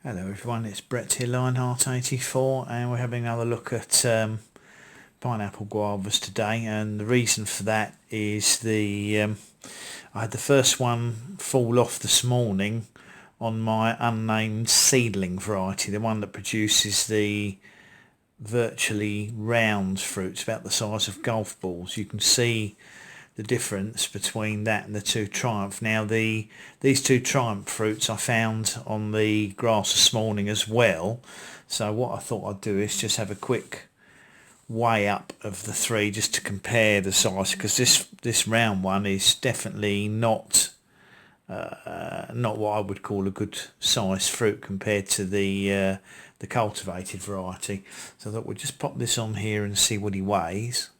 Hello everyone, it's Brett here, Lionheart84, and we're having another look at pineapple guavas today. And the reason for that is I had the first one fall off this morning on my unnamed seedling variety, the one that produces the virtually round fruits about the size of golf balls. You can see the difference between that and the two Triumph. Now these two Triumph fruits I found on the grass this morning as well, so what I thought I'd do is just have a quick weigh up of the three just to compare the size, because this round one is definitely not what I would call a good size fruit compared to the cultivated variety. So I thought we'd just pop this on here and see what he weighs.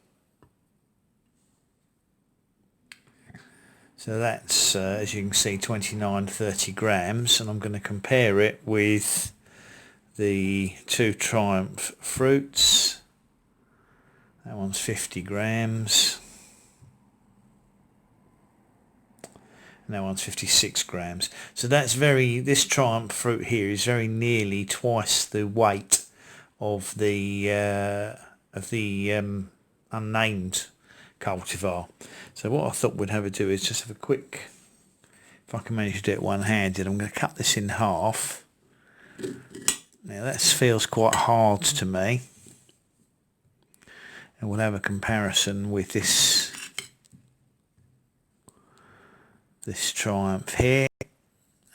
So that's, as you can see, 29-30 grams, and I'm going to compare it with the two Triumph fruits. That one's 50 grams, and that one's 56 grams. So that's this Triumph fruit here is very nearly twice the weight of the unnamed cultivar. So what I thought we'd have to do is just have a quick, if I can manage to do it one-handed, I'm going to cut this in half. Now that feels quite hard to me, and we'll have a comparison with this Triumph here,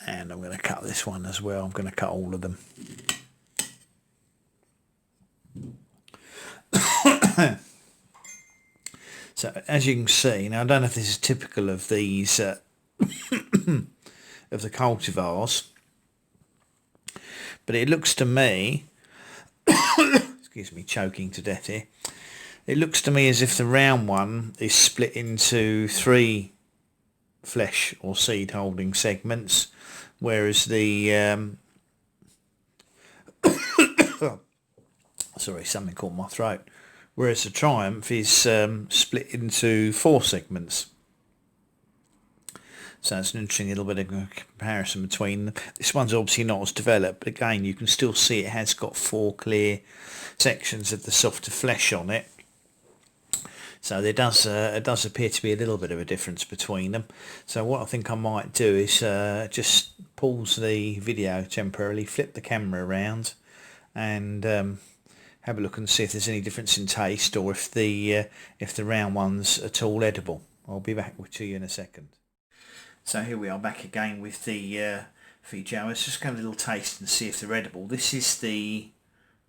and I'm going to cut this one as well. I'm going to cut all of them. So as you can see, now I don't know if this is typical of these of the cultivars, but it looks to me, excuse me, choking to death here. It looks to me as if the round one is split into 3 flesh or seed holding segments, whereas the sorry, something caught my throat. Whereas the Triumph is split into 4 segments. So it's an interesting little bit of a comparison between them. This one's obviously not as developed, but again you can still see it has got 4 clear sections of the softer flesh on it. So there does appear to be a little bit of a difference between them. So what I think I might do is just pause the video temporarily, flip the camera around, and have a look and see if there's any difference in taste, or if the round one's at all edible. I'll be back to you in a second. So here we are back again with the Feijoa. Let's just get a little taste and see if they're edible. This is the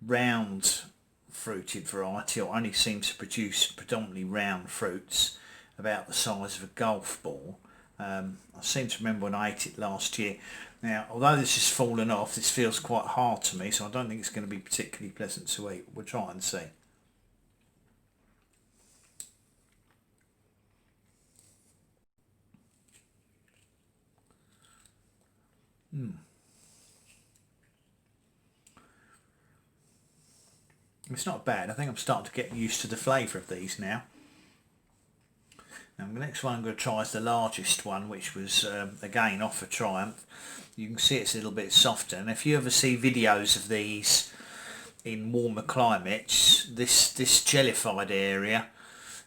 round fruited variety, or only seems to produce predominantly round fruits about the size of a golf ball. I seem to remember when I ate it last year. Now, although this has fallen off, this feels quite hard to me, so I don't think it's going to be particularly pleasant to eat. We'll try and see. It's not bad. I think I'm starting to get used to the flavour of these now. Now the next one I'm going to try is the largest one, which was again off a Triumph. You can see it's a little bit softer, and if you ever see videos of these in warmer climates, this jellified area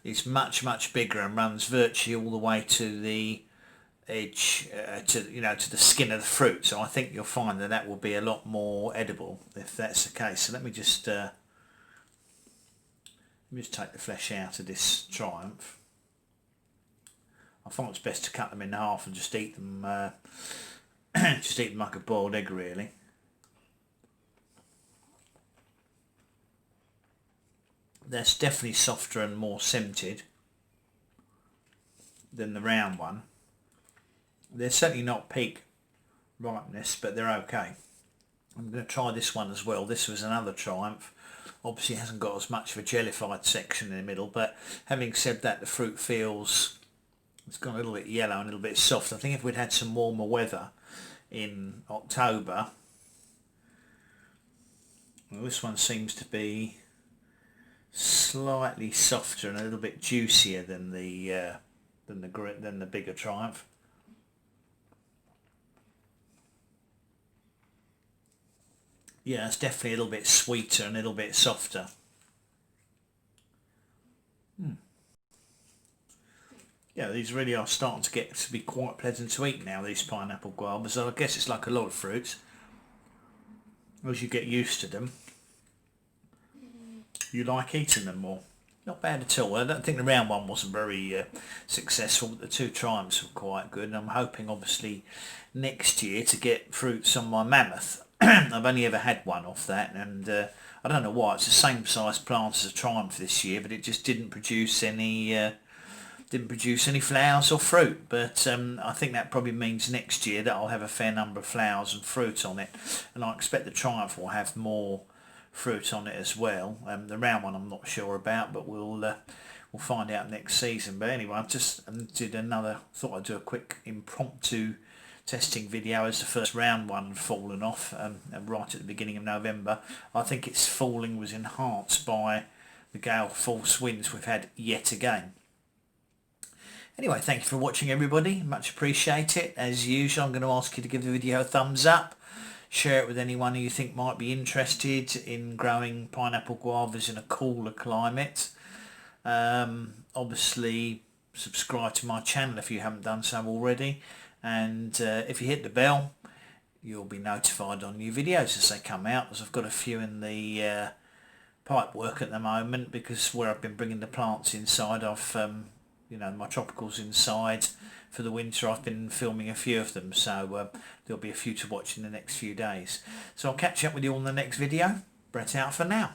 is much bigger and runs virtually all the way to the edge, to the skin of the fruit. So I think you'll find that will be a lot more edible if that's the case. So let me just take the flesh out of this Triumph. I find it's best to cut them in half and just eat them, just eat them like a boiled egg, really. That's definitely softer and more scented than the round one. They're certainly not peak ripeness, but they're okay. I'm going to try this one as well. This was another Triumph. Obviously it hasn't got as much of a jellified section in the middle, but having said that, the fruit feels, it's gone a little bit yellow and a little bit soft. I think if we'd had some warmer weather in October, well, this one seems to be slightly softer and a little bit juicier than the bigger Triumph. Yeah, it's definitely a little bit sweeter and a little bit softer. Yeah, these really are starting to get to be quite pleasant to eat now, these pineapple guavas. So I guess it's like a lot of fruits. As you get used to them, you like eating them more. Not bad at all. I don't think the round one wasn't very successful, but the two triumphs were quite good. And I'm hoping, obviously, next year to get fruits on my mammoth. I've only ever had one off that, and I don't know why. It's the same size plant as a triumph this year, but it just didn't produce any flowers or fruit. But I think that probably means next year that I'll have a fair number of flowers and fruit on it, and I expect the triumph will have more fruit on it as well. The round one I'm not sure about, but we'll find out next season. But anyway, I just thought I'd do a quick impromptu testing video as the first round one had fallen off right at the beginning of November. I think its falling was enhanced by the gale force winds we've had yet again. Anyway, thank you for watching, everybody. Much appreciate it. As usual, I'm going to ask you to give the video a thumbs up. Share it with anyone who you think might be interested in growing pineapple guavas in a cooler climate. Obviously, subscribe to my channel if you haven't done so already. And if you hit the bell, you'll be notified on new videos as they come out, as I've got a few in the pipe work at the moment, because where I've been bringing the plants inside, I've my tropicals inside for the winter, I've been filming a few of them, so there'll be a few to watch in the next few days. So I'll catch up with you on the next video. Brett out for now.